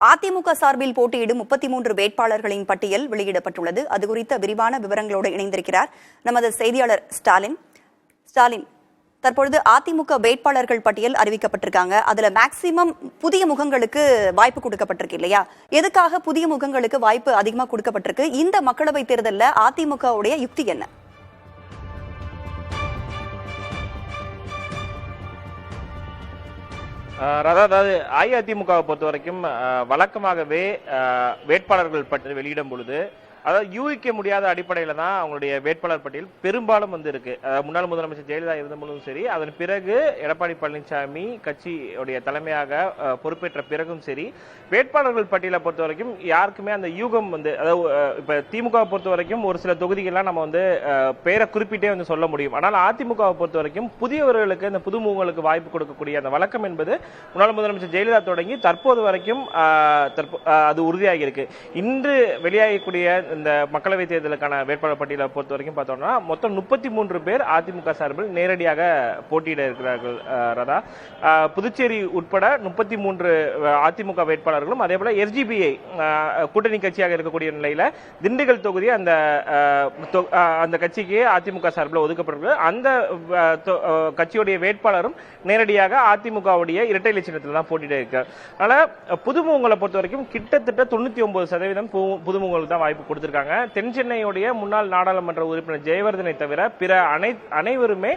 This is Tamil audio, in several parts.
அதிமுக சார்பில் போட்டியிடும் 33 வேட்பாளர்களின் பட்டியல் வெளியிடப்பட்டுள்ளது. அது குறித்த விரிவான விவரங்களோடு இணைந்திருக்கிறார் நமது செய்தியாளர் ஸ்டாலின். தற்பொழுது அதிமுக வேட்பாளர்கள் பட்டியல் அறிவிக்கப்பட்டிருக்காங்க. அதுல மேக்சிமம் புதிய முகங்களுக்கு வாய்ப்பு கொடுக்கப்பட்டிருக்கு இல்லையா? எதுக்காக புதிய முகங்களுக்கு வாய்ப்பு அதிகமா கொடுக்கப்பட்டிருக்கு? இந்த மக்களவை தேர்தலில் அதிமுகவுடைய யுக்தி என்ன? அதாவது அஇஅதிமுகவை பொறுத்த வரைக்கும் வழக்கமாகவே வேட்பாளர்கள் பட்டியல் வெளியிடும் பொழுது அதாவது யூகிக்க முடியாத அடிப்படையில தான் அவங்களுடைய வேட்பாளர் பட்டியல் பெரும்பாலும் இருக்கு. முன்னாள் முதலமைச்சர் ஜெயலலிதா இருந்தபோதும் சரி, அதன் பிறகு எடப்பாடி பழனிசாமி கட்சியுடைய தலைமையாக பொறுப்பேற்ற பிறகும் சரி, வேட்பாளர்கள் பட்டியலை பொறுத்த வரைக்கும் யாருக்குமே அந்த யூகம் அதாவது இப்ப திமுகவை பொறுத்த வரைக்கும் ஒரு சில தொகுதிகள்லாம் நம்ம பெயரை குறிப்பிட்டே சொல்ல முடியும். ஆனால் அதிமுகவை பொறுத்த வரைக்கும் புதியவர்களுக்கு இந்த புதுமுகங்களுக்கு வாய்ப்பு கொடுக்கக்கூடிய அந்த வழக்கம் என்பது முன்னாள் முதலமைச்சர் ஜெயலலிதா தொடங்கி தற்போது வரைக்கும் அது உறுதியாகி இருக்கு. இன்று வெளியாகக்கூடிய இந்த மக்களவை தேர்தலுக்கான வேட்பாளர் பட்டியலை பொறுத்த வரைக்கும் பார்த்தோம்னா மொத்தம் 33 பேர் அதிமுக சார்பில் நேரடியாக போட்டியிட இருக்கிறார்கள். ரதா, புதுச்சேரி உட்பட 33 அதிமுக வேட்பாளர்களும் அதே போல எஸ்டிபிஐ கூட்டணி கட்சியாக இருக்கக்கூடிய நிலையில திண்டுக்கல் தொகுதி அந்த கட்சிக்கு அதிமுக சார்பில் ஒதுக்கப்பட்டிருக்கு. அந்த கட்சியுடைய வேட்பாளரும் நேரடியாக அதிமுகவுடைய இரட்டை இலை சின்னத்தில் தான் போட்டியிட இருக்கிறார். அதனால புதுமுகங்களை பொறுத்த வரைக்கும் கிட்டத்தட்ட 99% புதுமுகங்களுக்கு தான் வாய்ப்பு கொடுத்திருக்காங்க. தென் சென்னையுடைய முன்னாள் நாடாளுமன்ற உறுப்பினர் ஜெயவர்தனை தவிர பிற அனைவருமே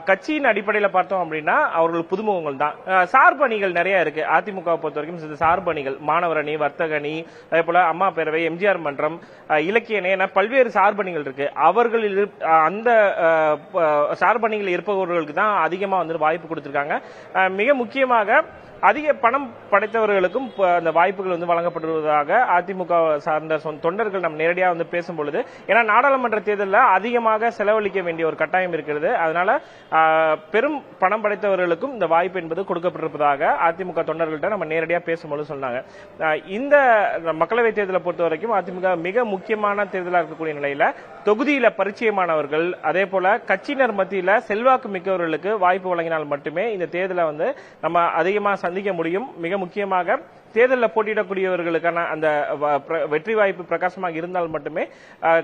கட்சியின் அடிப்படையில் பார்த்தோம் அப்படின்னா அவர்கள் புதுமுகங்கள் தான். சார்பு அணிகள் நிறைய இருக்கு அதிமுகவை பொறுத்த வரைக்கும். சார்பு அணிகள் மாணவர் அணி, வர்த்தக அணி, அதே போல அம்மா பேரவை, எம்ஜிஆர் மன்றம், இலக்கிய அணி என பல்வேறு சார்பு அணிகள் இருக்கு. அவர்களில் அந்த சார்பு அணிகள் இருப்பவர்களுக்கு தான் அதிகமா வாய்ப்பு கொடுத்திருக்காங்க. மிக முக்கியமாக அதிக பணம் படைத்தவர்களுக்கும் அந்த வாய்ப்புகள் வழங்கப்பட்டுள்ளதாக அதிமுக சார்ந்த தொண்டர்கள் நம்ம நேரடியாக பேசும் பொழுது, ஏன்னா நாடாளுமன்ற தேர்தலில் அதிகமாக செலவழிக்க வேண்டிய ஒரு கட்டாயம் இருக்கிறது. அதனால பெரும் பணம் படைத்தவர்களுக்கும் இந்த வாய்ப்பு என்பது கொடுக்கப்பட்டிருப்பதாக அதிமுக தொண்டர்கள்ட்ட நம்ம நேரடியாக பேசும்போது சொன்னாங்க. இந்த மக்களவை தேர்தலை பொறுத்த வரைக்கும் அதிமுக மிக முக்கியமான தேர்தலாக இருக்கக்கூடிய நிலையில தொகுதியில பரிச்சயமானவர்கள் அதே போல கட்சியினர் மத்தியில செல்வாக்கு மிக்கவர்களுக்கு வாய்ப்பு வழங்கினால் மட்டுமே இந்த தேர்தலை நம்ம அதிகமா சந்திக்க முடியும். மிக முக்கியமாக தேர்தலில் போட்டியிடக்கூடியவர்களுக்கான அந்த வெற்றி வாய்ப்பு பிரகாசமாக இருந்தால் மட்டுமே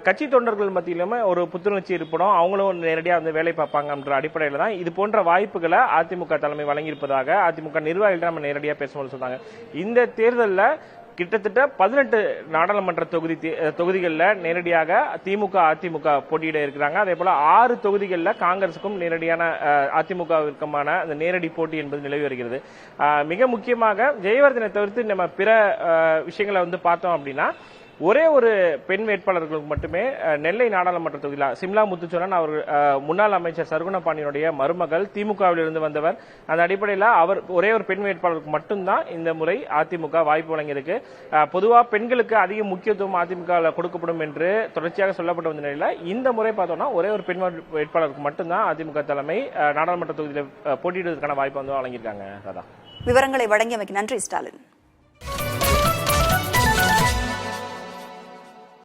கட்சி தொண்டர்கள் மத்தியிலுமே ஒரு புத்துணர்ச்சி ஏற்படும். அவங்களும் நேரடியாக வேலை பார்ப்பாங்கன்ற அடிப்படையில் தான் இது போன்ற வாய்ப்புகளை அதிமுக தலைமை வழங்கியிருப்பதாக அதிமுக நிர்வாகிகள் நம்ம நேரடியாக பேசும்போது சொன்னாங்க. இந்த தேர்தலில் கிட்டத்தட்ட 18 நாடாளுமன்ற தொகுதிகளில் நேரடியாக திமுக அதிமுக போட்டியிட இருக்கிறாங்க. அதே போல 6 தொகுதிகளில் காங்கிரசுக்கும் நேரடியான அதிமுகவிற்குமான அந்த நேரடி போட்டி என்பது நிலவி வருகிறது. மிக முக்கியமாக ஜெயவர்தனை தவிர்த்து நம்ம பிற விஷயங்களை பார்த்தோம் அப்படின்னா ஒரே ஒரு பெண் வேட்பாளர்களுக்கு மட்டுமே நெல்லை நாடாளுமன்ற தொகுதியில் சிம்லா முத்துச்சோழன் அவர்கள் முன்னாள் அமைச்சர் சர்குண பாண்டியனுடைய மருமகள், திமுகவில் இருந்து வந்தவர். அந்த அடிப்படையில் அவர் ஒரே ஒரு பெண் வேட்பாளருக்கு மட்டும்தான் இந்த முறை அதிமுக வாய்ப்பு வழங்கியிருக்கு. பொதுவாக பெண்களுக்கு அதிக முக்கியத்துவம் அதிமுக கொடுக்கப்படும் என்று தொடர்ச்சியாக சொல்லப்பட்ட வந்த நிலையில் இந்த முறை பார்த்தோம்னா ஒரே ஒரு பெண் வேட்பாளருக்கு மட்டும்தான் அதிமுக தலைமை நாடாளுமன்ற தொகுதியில் போட்டியிடுவதற்கான வாய்ப்பு வழங்கியிருக்காங்க. விவரங்களை வழங்கியமைக்கு நன்றி ஸ்டாலின்.